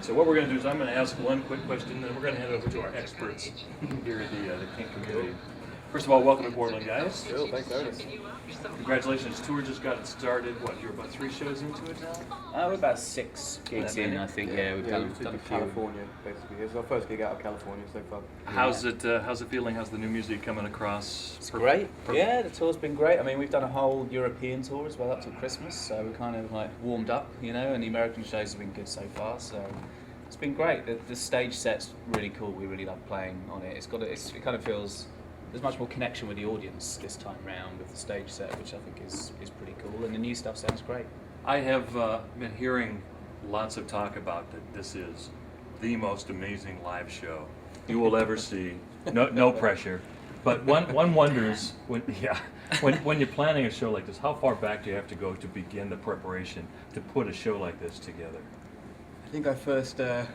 So what we're going to do is I'm going to ask one quick question, then we're going to hand it over to our experts here at the Kink community. First of all, welcome to Portland, guys. Cool, thanks for having us. Congratulations, tour just got started. What, you're about 3 shows into it now? We're about 6 gigs in, I think. Yeah, we've done a few. California, basically. It's our first gig out of California so far. How's it feeling? How's the new music coming across? It's great. Yeah, the tour's been great. I mean, we've done a whole European tour as well up till Christmas, so we're kind of like warmed up, you know, and the American shows have been good so far, so it's been great. The stage set's really cool. We really love playing on it. It kind of feels there's much more connection with the audience this time round with the stage set, which I think is pretty cool, and the new stuff sounds great. I have been hearing lots of talk about that this is the most amazing live show you will ever see. No pressure, but one wonders when you're planning a show like this, how far back do you have to go to begin the preparation to put a show like this together? I think I first, where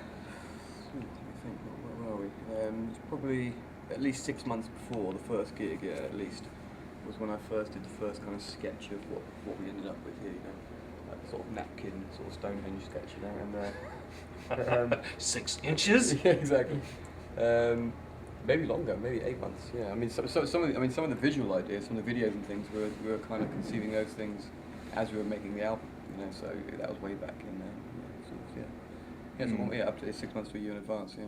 were we? It's probably at least 6 months before the first gig, yeah, at least, was when I first did the first kind of sketch of what we ended up with here, you know, like sort of napkin, sort of Stonehenge sketch, you know, and 6 inches? yeah, exactly. Maybe longer, maybe 8 months. Yeah, I mean, some of the visual ideas, some of the videos and things, we were kind of conceiving those things as we were making the album, you know. So that was way back in there. Yeah, up to 6 months to a year in advance. Yeah.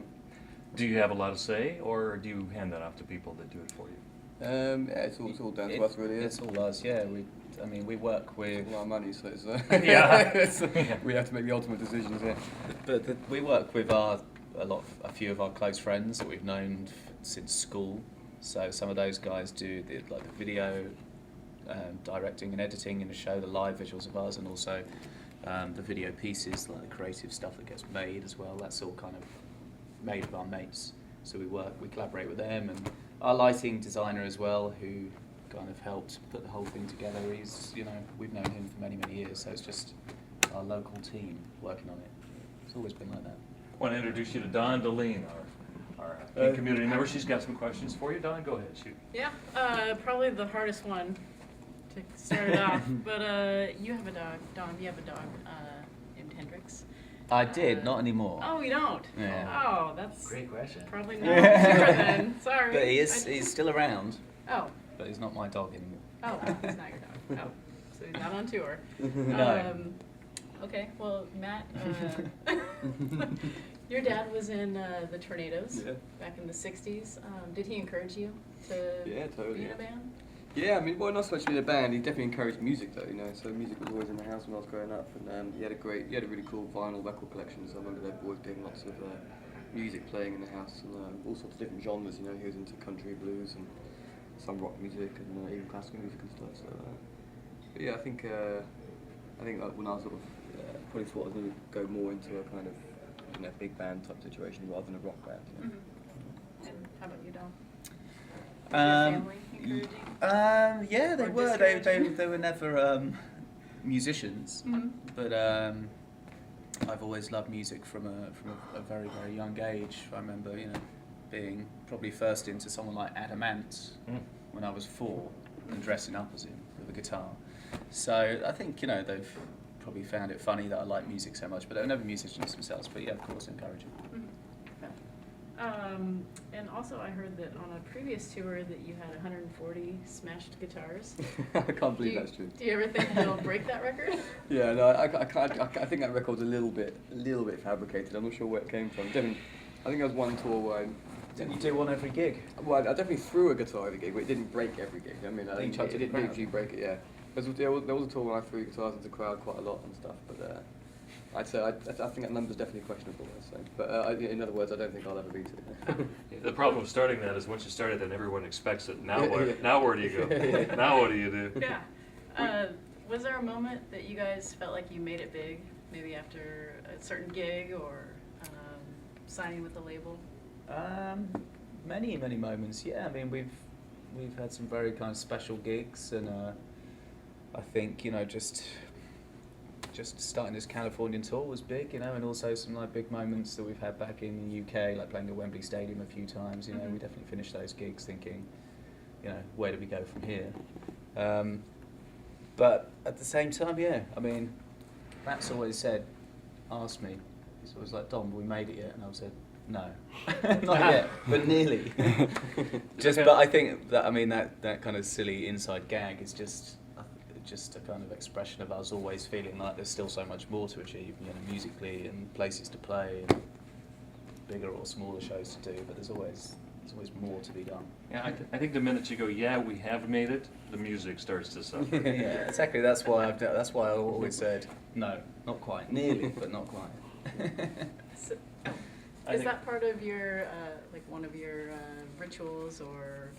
Do you have a lot to say, or do you hand that off to people that do it for you? Yeah, it's all down to us, really. It's all us. Yeah, we work with a lot of money, so it's yeah. We have to make the ultimate decisions. Yeah, but we work with a few of our close friends that we've known since school. So some of those guys do the video directing and editing in the show, the live visuals of ours, and also the video pieces, like the creative stuff that gets made as well. That's all kind of made with our mates. So we collaborate with them, and our lighting designer as well, who kind of helped put the whole thing together. We've known him for many years, so it's just our local team working on it. It's always been like that. I want to introduce you to Dawn Daline, our Kink community member. She's got some questions for you. Dawn, go ahead, shoot. Yeah, probably the hardest one to start it off. But you have a dog, Dawn. You have a dog named Hendrix. I did, not anymore. Oh, you don't? Yeah. Oh, that's Great question. probably not sure then. Sorry. But he's still around. Oh. But he's not my dog anymore. Oh, he's not your dog. Oh, so he's not on tour. No. Okay, well, Matt, your dad was in the Tornadoes back in the 60s. Did he encourage you to be in a band? Yeah, I mean, well, not so much to be in a band. He definitely encouraged music, though. You know, so music was always in the house when I was growing up, and he had a really cool vinyl record collection. So I remember there always being lots of music playing in the house, and all sorts of different genres. You know, he was into country, blues, and some rock music, and even classical music and stuff. So, but yeah, I think when I was sort of probably thought I was going to go more into a kind of big band type situation rather than a rock band. You know? Mm-hmm. And how about you, Dawn? Was your family encouraging? Yeah, they Or were. They were never musicians, Mm-hmm. but I've always loved music from a very young age. I remember, being probably first into someone like Adam Ant when I was 4 and dressing up as him with a guitar. So I think they've probably found it funny that I like music so much, but they were never musicians themselves. But yeah, of course, encouraging. Mm-hmm. And also I heard that on a previous tour that you had 140 smashed guitars. I can't believe that's true. Do you ever think you'll break that record? Yeah, no, I think that record's a little bit fabricated. I'm not sure where it came from. I think there was one tour where Didn't you do one every gig? Well, I definitely threw a guitar every gig, but it didn't break every gig. I mean, I think chucked it it didn't in the usually break it, yeah. There was a tour when I threw guitars into the crowd quite a lot and stuff, but I'd say I think that number's definitely questionable. I'd say. But in other words, I don't think I'll ever beat it. The problem with starting that is once you start it, then everyone expects it. Now what? Now where do you go? Now what do you do? Yeah. Was there a moment that you guys felt like you made it big, maybe after a certain gig or signing with the label? Many moments. Yeah, I mean we've had some very kind of special gigs, and I think just starting this Californian tour was big, and also some like big moments that we've had back in the UK, like playing at Wembley Stadium a few times. We definitely finished those gigs thinking, where do we go from here? But at the same time, yeah, I mean, Matt's always asked me, He's always like, Don, we made it yet? And I said, no, not yet, but nearly. But I think that, I mean, that kind of silly inside gag is just a kind of expression of us always feeling like there's still so much more to achieve, you know, musically and places to play and bigger or smaller shows to do, but there's always more to be done. Yeah, I think the minute you go, yeah, we have made it, the music starts to suffer. Yeah, exactly. That's why I always said no, not quite, nearly, but not quite. So, I is think- that part of your, like one of your rituals or,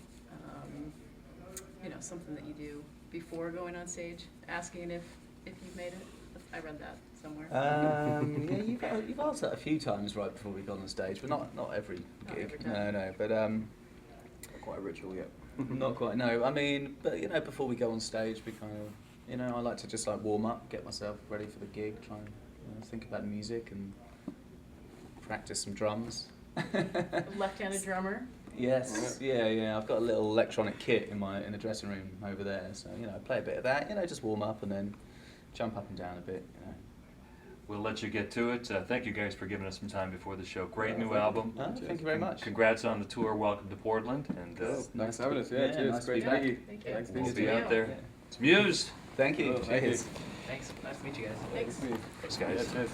you know, something that you do before going on stage, asking if you've made it? I read that somewhere. Yeah, you've asked that a few times right before we got on stage, but not every Not gig. every time. No, but Not quite a ritual yet. not quite. No, I mean, but you know, before we go on stage, we kind of, you know, I like to just like warm up, get myself ready for the gig, try and think about music and practice some drums. Left-handed drummer. Yes, yeah. I've got a little electronic kit in the dressing room over there, so you know, I play a bit of that. You know, just warm up and then jump up and down a bit. You know. We'll let you get to it. Thank you guys for giving us some time before the show. Great new album. Thank you very much. Congrats on the tour. Welcome to Portland. And Thanks for having us. Yeah, cheers. nice to Great be to back. meet you. Thank you. Thanks for we'll being be here. out there. Yeah. It's Muse. Thank you. Oh, thank Cheers. you. Thanks. Nice to meet you guys. Thanks. Thanks, Yeah, guys. cheers.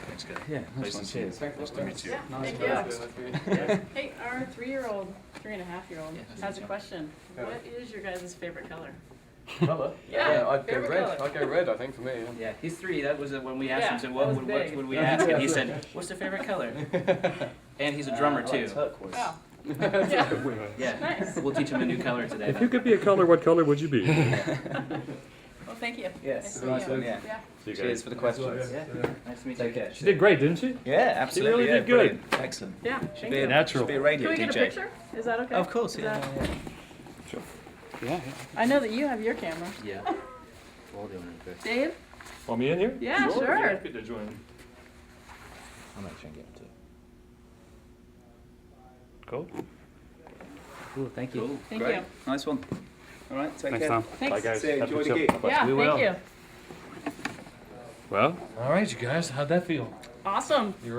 Thanks, guys. Yeah, Nice nice to one. see you. Cheers. Nice to meet you. Yeah, Nice thank to you. Nice to meet you. Hey, our 3-year-old, 3.5-year-old Yeah. has a question. Yeah. What is your guys' favorite color? Colour? Yeah, I'd go favorite red. colour. I'd go red, I think, for me. Yeah, he's 3. That was when we asked Yeah, him. So that what was would big. would we ask? And he said, "What's their favorite color?" And he's a drummer I like too. turquoise. Oh, yeah. Yeah. Nice. We'll teach him a new color today. If you could be a color, what color would you be? Well, thank you. Yes, Nice to nice meet you. one, yeah. See you Cheers guys. for the questions. Yeah. Nice to meet Take you. care. She did great, didn't she? Yeah, absolutely. really yeah, did good. brilliant. Excellent. Yeah, Should thank be a you. Natural. Should be a radio Can we DJ. get a picture? Is that okay? Of course, Is yeah. that- yeah. I know that you have your camera. Yeah. We're all doing it good. Dave? Want me in here? Yeah, sure. Happy to join. I'm actually get to. Cool. Cool. Thank you. Cool. Thank Great. you. Nice one. All right. Take Thanks, care. Tom. Thanks. Bye, guys. See you. Have a Enjoy good the show. gig. Bye. Yeah, We thank will. you. Well, all right, you guys. How'd that feel? Awesome. You're